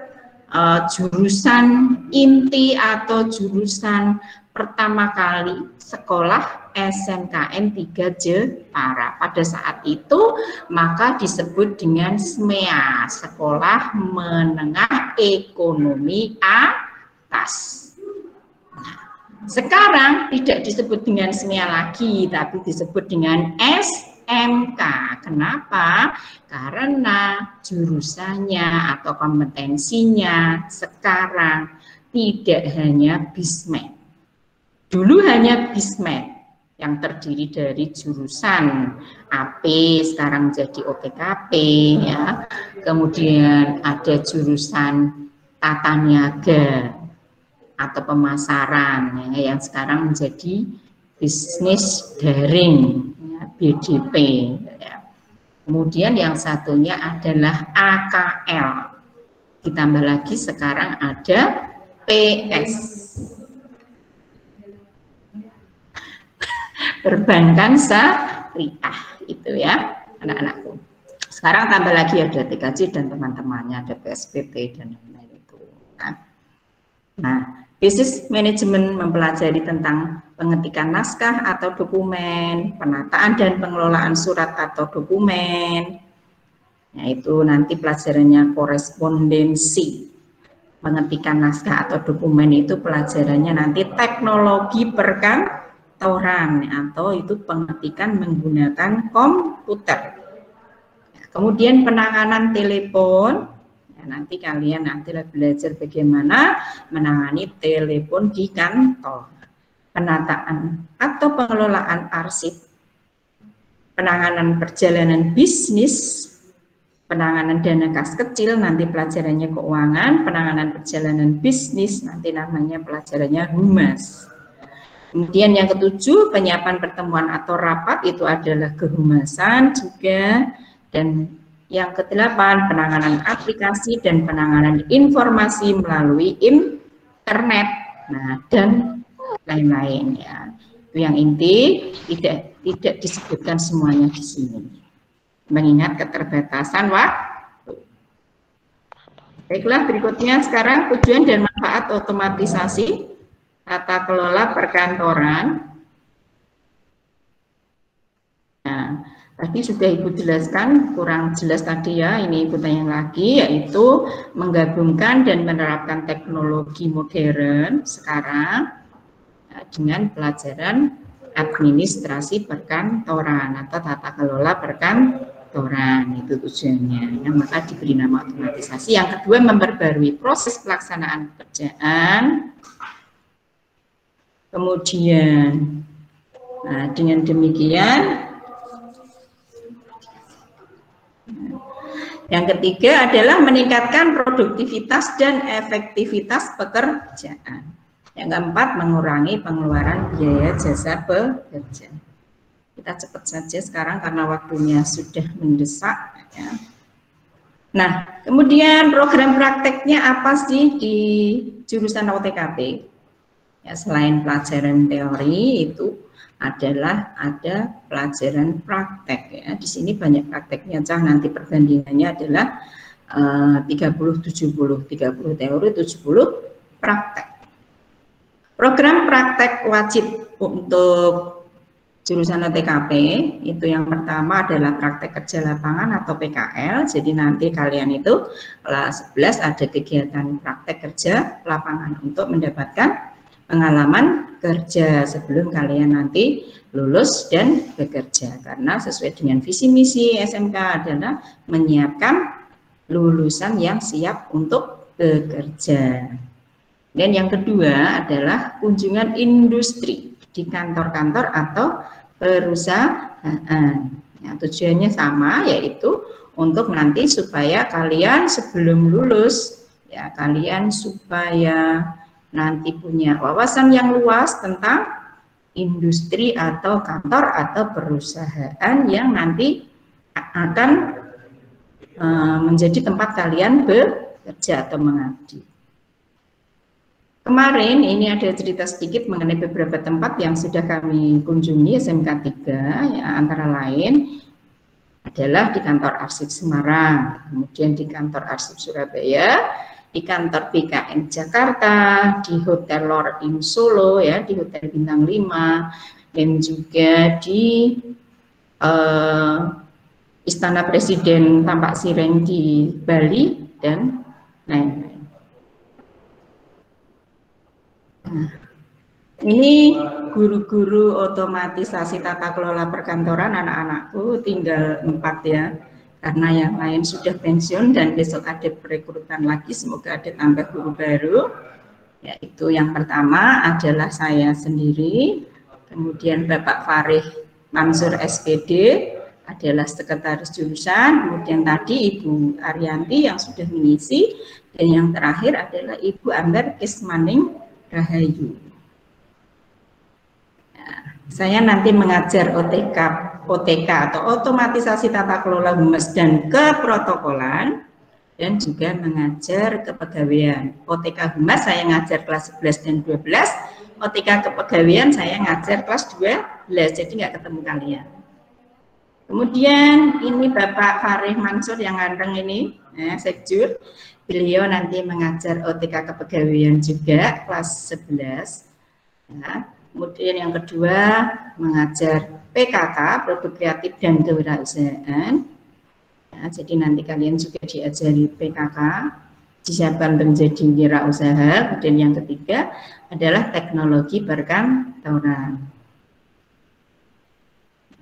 jurusan inti atau jurusan pertama kali sekolah SMKN 3 Jepara. Pada saat itu maka disebut dengan SMEA, Sekolah Menengah Ekonomi Atas. Sekarang tidak disebut dengan SMEA lagi, tapi disebut dengan SMK. Kenapa? Karena jurusannya atau kompetensinya sekarang tidak hanya BISMED. Dulu hanya BISMED yang terdiri dari jurusan AP, sekarang jadi OTKP, ya. Kemudian ada jurusan tata niaga atau pemasaran ya, yang sekarang menjadi bisnis daring ya, BDP ya. Kemudian yang satunya adalah AKL, ditambah lagi sekarang ada PS, perbankan syariah, itu ya anak-anakku. Sekarang tambah lagi ada TKJ dan teman-temannya, ada PSBB dan lain-lain itu. Nah, bisnis manajemen mempelajari tentang pengetikan naskah atau dokumen, penataan dan pengelolaan surat atau dokumen, yaitu nanti pelajarannya korespondensi, pengetikan naskah atau dokumen itu pelajarannya nanti teknologi perkantoran atau itu pengetikan menggunakan komputer. Kemudian penanganan telepon, ya, nanti kalian belajar bagaimana menangani telepon di kantor, penataan atau pengelolaan arsip, penanganan perjalanan bisnis, penanganan dana kas kecil, nanti pelajarannya keuangan, penanganan perjalanan bisnis, nanti namanya pelajarannya humas. Kemudian yang ketujuh, penyiapan pertemuan atau rapat, itu adalah kehumasan juga. Dan yang kedelapan, penanganan aplikasi dan penanganan informasi melalui internet, nah dan lain-lain ya. Itu yang inti, tidak disebutkan semuanya di sini. Mengingat keterbatasan waktu. Baiklah, berikutnya sekarang tujuan dan manfaat otomatisasi tata kelola perkantoran. Nah, tadi sudah Ibu jelaskan, kurang jelas tadi ya, ini Ibu tanya lagi, yaitu menggabungkan dan menerapkan teknologi modern sekarang dengan pelajaran administrasi perkantoran atau tata kelola perkantoran, itu tujuannya. Yang maka diberi nama otomatisasi. Yang kedua, memperbarui proses pelaksanaan pekerjaan. Kemudian, nah, dengan demikian, yang ketiga adalah meningkatkan produktivitas dan efektivitas pekerjaan. Yang keempat, mengurangi pengeluaran biaya jasa pekerja. Kita cepat saja sekarang karena waktunya sudah mendesak. Ya. Nah, kemudian program prakteknya apa sih di jurusan OTKP? Ya, selain pelajaran teori itu adalah ada pelajaran praktek ya. Di sini banyak prakteknya, nanti perbandingannya adalah 30-70, 30 teori, 70 praktek. Program praktek wajib untuk jurusan OTKP itu yang pertama adalah praktek kerja lapangan atau PKL. Jadi nanti kalian itu kelas 11 ada kegiatan praktek kerja lapangan untuk mendapatkan pengalaman kerja sebelum kalian nanti lulus dan bekerja, karena sesuai dengan visi misi SMK adalah menyiapkan lulusan yang siap untuk bekerja. Dan yang kedua adalah kunjungan industri di kantor-kantor atau perusahaan. Ya, tujuannya sama, yaitu untuk nanti supaya kalian sebelum lulus ya kalian supaya nanti punya wawasan yang luas tentang industri atau kantor atau perusahaan yang nanti akan menjadi tempat kalian bekerja atau mengabdi. Kemarin ini ada cerita sedikit mengenai beberapa tempat yang sudah kami kunjungi SMK 3, ya, antara lain adalah di kantor Arsip Semarang, kemudian di kantor Arsip Surabaya, di kantor BKN Jakarta, di Hotel Lor'in Solo, ya, di Hotel Bintang 5, dan juga di Istana Presiden Tampak Sireng di Bali, dan lain-lain. Nah, ini guru-guru otomatisasi tata kelola perkantoran anak-anakku tinggal 4 ya, karena yang lain sudah pensiun dan besok ada perekrutan lagi, semoga ada tambah guru baru. Yaitu yang pertama adalah saya sendiri, kemudian Bapak Farih Mansur SPD adalah sekretaris jurusan, kemudian tadi Ibu Arianti yang sudah mengisi, dan yang terakhir adalah Ibu Amber Kismaning Rahayu. Nah, saya nanti mengajar OTK atau otomatisasi tata kelola humas dan keprotokolan, dan juga mengajar kepegawaian. OTK humas saya ngajar kelas 11 dan 12, OTK kepegawaian saya ngajar kelas 12, jadi nggak ketemu kalian. Kemudian ini Bapak Farih Mansur yang ganteng ini, sekjur. Beliau nanti mengajar OTK kepegawaian juga kelas 11. Ya. Kemudian yang kedua mengajar PKK, produk kreatif dan kewirausahaan. Ya, jadi nanti kalian juga diajari PKK, disiapkan menjadi wirausaha. Kemudian yang ketiga adalah teknologi perkantoran.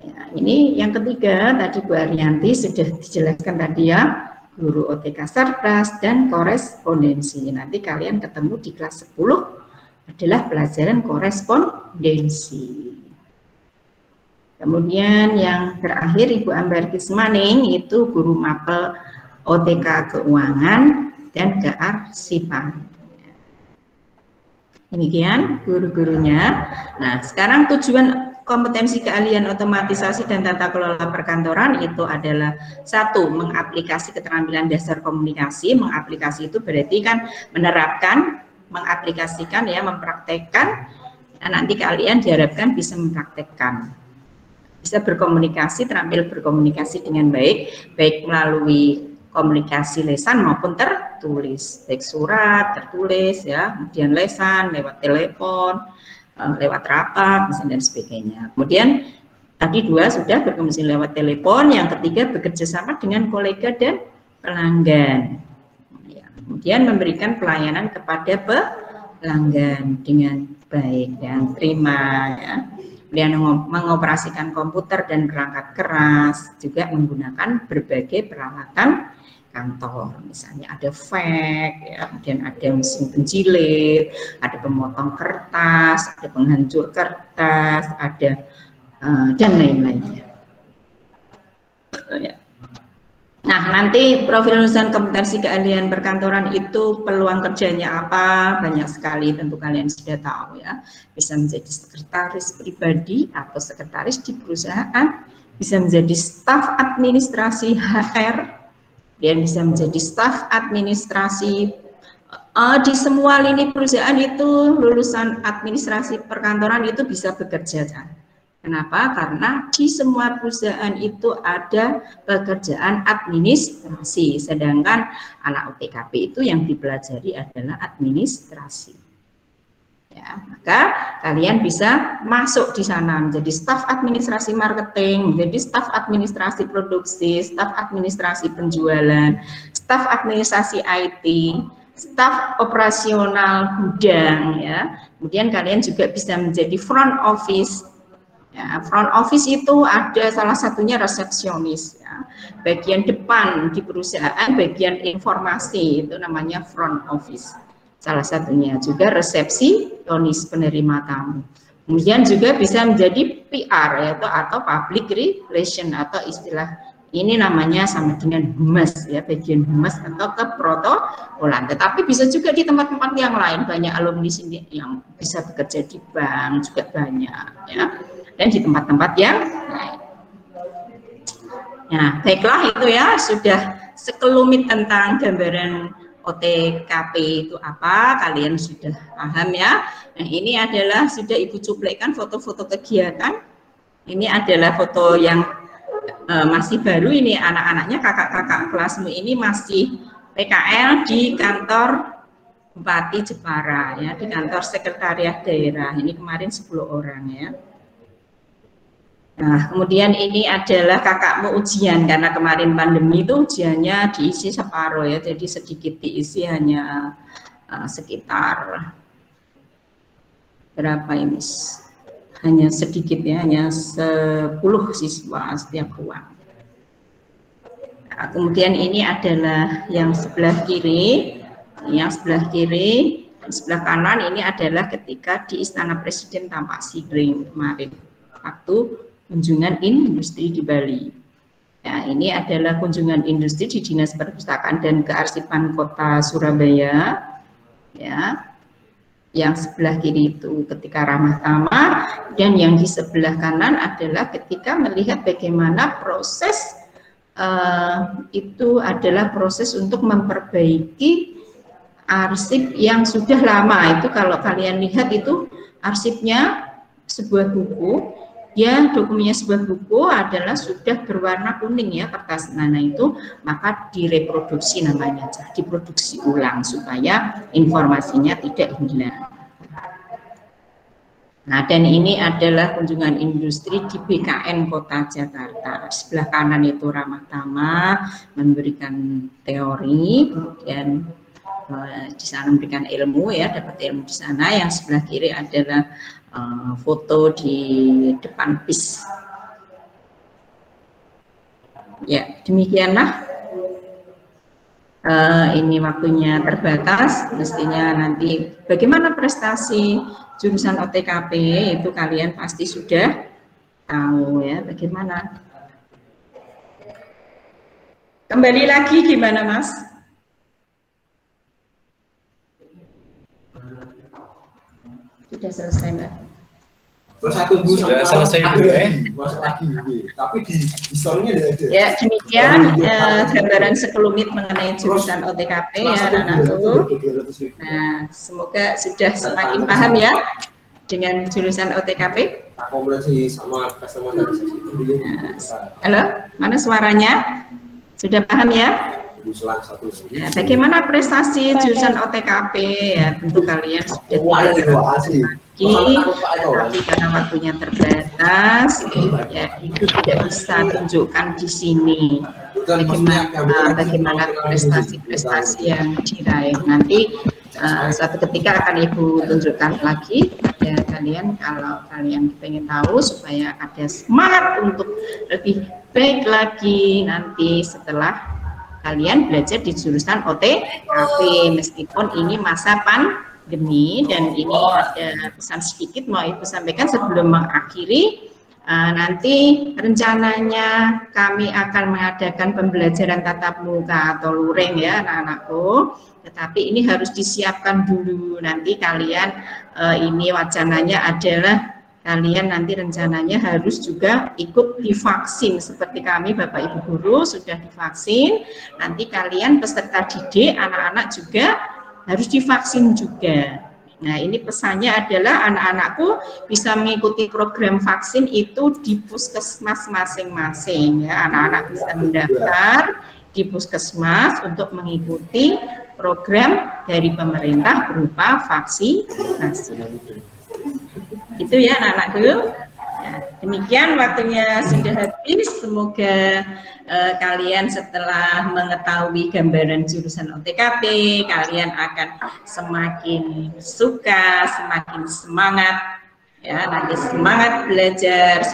Ya, ini yang ketiga tadi Bu Arianti sudah dijelaskan tadi ya, guru OTK cerdas dan korespondensi. Nanti kalian ketemu di kelas 10 adalah pelajaran korespondensi. Kemudian yang terakhir Ibu Ambar Kismaning itu guru mapel OTK keuangan dan kearsipan. Demikian guru-gurunya. Nah, sekarang tujuan kompetensi keahlian otomatisasi dan tata kelola perkantoran itu adalah satu, mengaplikasi keterampilan dasar komunikasi. Mengaplikasi itu berarti kan menerapkan, mengaplikasikan ya, mempraktekkan. Nah, nanti kalian diharapkan bisa mempraktekkan, bisa berkomunikasi, terampil berkomunikasi dengan baik, baik melalui komunikasi lesan maupun tertulis, baik surat, tertulis ya, kemudian lesan, lewat telepon, lewat rapat, dan sebagainya. Kemudian tadi dua sudah berkomunikasi lewat telepon, yang ketiga bekerja sama dengan kolega dan pelanggan. Ya, kemudian memberikan pelayanan kepada pelanggan dengan baik dan terima ya. Kemudian mengoperasikan komputer dan perangkat keras, juga menggunakan berbagai peralatan kantor, misalnya ada fax, ya, kemudian ada mesin penjilid, ada pemotong kertas, ada penghancur kertas, ada dan lain-lainnya. Nah, nanti profil lulusan kompetensi keahlian perkantoran itu peluang kerjanya apa? Banyak sekali, tentu kalian sudah tahu ya. Bisa menjadi sekretaris pribadi atau sekretaris di perusahaan, bisa menjadi staf administrasi HR, dan bisa menjadi staf administrasi di semua lini perusahaan. Itu lulusan administrasi perkantoran itu bisa bekerja. Kenapa? Karena di semua perusahaan itu ada pekerjaan administrasi, sedangkan anak UTKP itu yang dipelajari adalah administrasi. Ya, maka kalian bisa masuk di sana menjadi staf administrasi marketing, menjadi staf administrasi produksi, staf administrasi penjualan, staf administrasi IT, staf operasional gudang ya. Kemudian kalian juga bisa menjadi front office. Ya, front office itu ada salah satunya resepsionis ya. Bagian depan di perusahaan, bagian informasi itu namanya front office. Salah satunya juga resepsionis, penerima tamu. Kemudian juga bisa menjadi PR yaitu atau public relation, atau istilah ini namanya sama dengan humas ya, bagian humas atau keprotokolan. Tetapi bisa juga di tempat-tempat yang lain, banyak alumni sini yang bisa bekerja di bank juga banyak ya, dan di tempat-tempat yang lain. Nah, baiklah itu ya, sudah sekelumit tentang gambaran OTKP itu apa, kalian sudah paham ya. Nah, ini adalah sudah Ibu cuplikan foto-foto kegiatan. Ini adalah foto yang masih baru, ini anak-anaknya, kakak-kakak kelasmu ini masih PKL di kantor Bupati Jepara ya, di kantor sekretariat daerah. Ini kemarin 10 orang ya. Nah, kemudian ini adalah kakakmu ujian, karena kemarin pandemi itu ujiannya diisi separuh ya, jadi sedikit diisi, hanya sekitar berapa ini? Hanya sedikit ya, hanya 10 siswa setiap ruang. Nah, kemudian ini adalah yang sebelah kiri, sebelah kanan ini adalah ketika di Istana Presiden Tampak Siring kemarin, waktu kunjungan industri di Bali. Ya, ini adalah kunjungan industri di Dinas Perpustakaan dan Kearsipan Kota Surabaya. Ya, yang sebelah kiri itu ketika ramah tamah, dan yang di sebelah kanan adalah ketika melihat bagaimana proses itu adalah proses untuk memperbaiki arsip yang sudah lama. Itu kalau kalian lihat itu arsipnya sebuah buku. Ya, dokumennya sebuah buku adalah sudah berwarna kuning ya kertas. Nah, itu maka direproduksi namanya, diproduksi ulang supaya informasinya tidak hilang. Nah, dan ini adalah kunjungan industri di BKN Kota Jakarta. Sebelah kanan itu ramah tamah, memberikan teori, kemudian di sana memberikan ilmu, ya, dapat ilmu di sana. Yang sebelah kiri adalah foto di depan bis. Ya, demikianlah. Ini waktunya terbatas, mestinya nanti bagaimana prestasi jurusan OTKP itu kalian pasti sudah tahu, ya, bagaimana. Kembali lagi gimana, Mas? Sudah selesai, Mbak? Sudah selesai, tapi di historinya ada. Ya, demikian gambaran sekelumit mengenai jurusan OTKP, ya, anak-anakku. Nah, semoga sudah semakin paham, ya, dengan jurusan OTKP. Halo, mana suaranya? Sudah paham, ya? Nah, bagaimana prestasi jurusan OTKP, ya, tentu kalian sudah tapi karena waktunya terbatas, ya, itu tidak bisa tunjukkan di sini bagaimana prestasi-prestasi yang diraih. Nanti suatu ketika akan Ibu tunjukkan lagi, ya, kalian kalau kalian pengen tahu supaya ada semangat untuk lebih baik lagi nanti setelah kalian belajar di jurusan OTKP, meskipun ini masa pandemi. Dan ini ada pesan sedikit mau Ibu sampaikan sebelum mengakhiri. Nanti rencananya kami akan mengadakan pembelajaran tatap muka atau luring, ya, anak-anakku. Tetapi ini harus disiapkan dulu. Nanti kalian ini wacananya adalah kalian nanti rencananya harus juga ikut divaksin seperti kami Bapak Ibu guru sudah divaksin. Nanti kalian peserta didik anak-anak juga harus divaksin juga. Nah, ini pesannya adalah anak-anakku bisa mengikuti program vaksin itu di puskesmas masing-masing, ya. Anak-anak bisa mendaftar di puskesmas untuk mengikuti program dari pemerintah berupa vaksinasi. Itu, ya, anak-anakku. Ya, demikian waktunya sudah habis. Semoga kalian setelah mengetahui gambaran jurusan OTKP, kalian akan semakin suka, semakin semangat, ya, nanti semangat belajar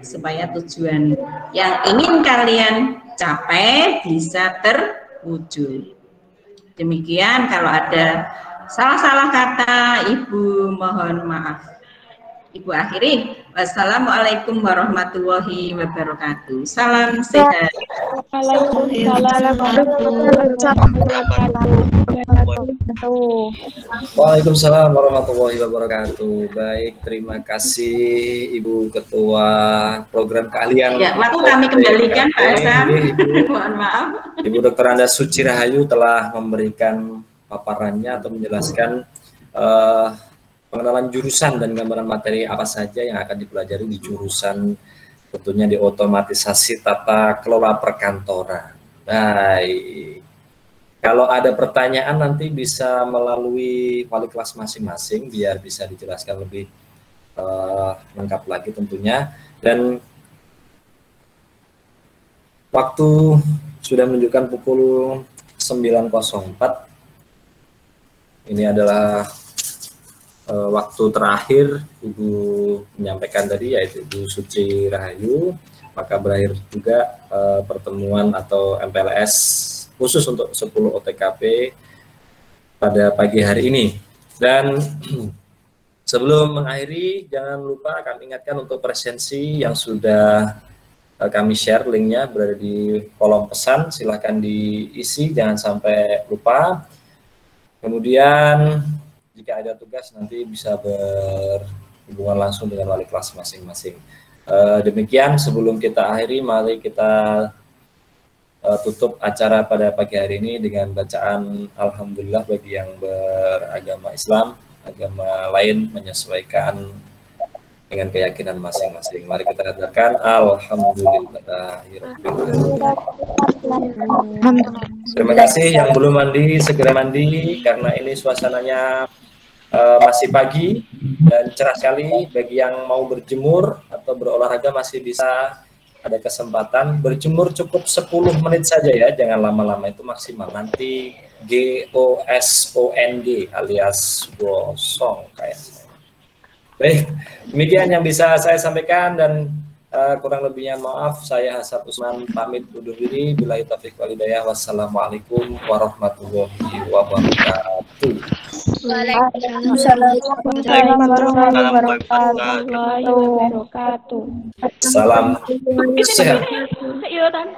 supaya tujuan yang ingin kalian capai bisa terwujud. Demikian, kalau ada salah-salah kata Ibu mohon maaf. Ibu akhiri. Wassalamualaikum warahmatullahi wabarakatuh. Salam sehat. Waalaikumsalam warahmatullahi wabarakatuh. Baik, terima kasih Ibu Ketua Program Keahlian. Ya, waktu kami kembalikan Pak Hasan. Mohon maaf. Ibu Dr. Anda Suci Rahayu telah memberikan paparannya atau menjelaskan pengenalan jurusan dan gambaran materi apa saja yang akan dipelajari di jurusan, tentunya di otomatisasi tata kelola perkantoran. Baik, kalau ada pertanyaan nanti bisa melalui wali kelas masing-masing biar bisa dijelaskan lebih lengkap lagi tentunya. Dan waktu sudah menunjukkan pukul 9.04. Ini adalah waktu terakhir Ibu menyampaikan tadi, yaitu Ibu Suci Rahayu. Maka berakhir juga pertemuan atau MPLS khusus untuk 10 OTKP pada pagi hari ini. Dan sebelum mengakhiri, jangan lupa kami ingatkan untuk presensi yang sudah kami share linknya berada di kolom pesan, silahkan diisi, jangan sampai lupa. Kemudian jika ada tugas nanti bisa berhubungan langsung dengan wali kelas masing-masing. Demikian, sebelum kita akhiri, mari kita tutup acara pada pagi hari ini dengan bacaan Alhamdulillah bagi yang beragama Islam, agama lain menyesuaikan dengan keyakinan masing-masing. Mari kita katakan Alhamdulillah. Terima kasih yang belum mandi, segera mandi karena ini suasananya masih pagi dan cerah sekali. Bagi yang mau berjemur atau berolahraga masih bisa ada kesempatan. Berjemur cukup 10 menit saja ya, jangan lama-lama, itu maksimal. Nanti GOSONG alias gosong kayak saya. Baik, demikian yang bisa saya sampaikan, dan kurang lebihnya maaf. Saya Hasan Usman pamit undur diri. Billahi taufiq wal hidayah. Wassalamualaikum warahmatullahi wabarakatuh. Waalaikumsalam warahmatullahi wabarakatuh. Salam sehat. Yuk, Tan.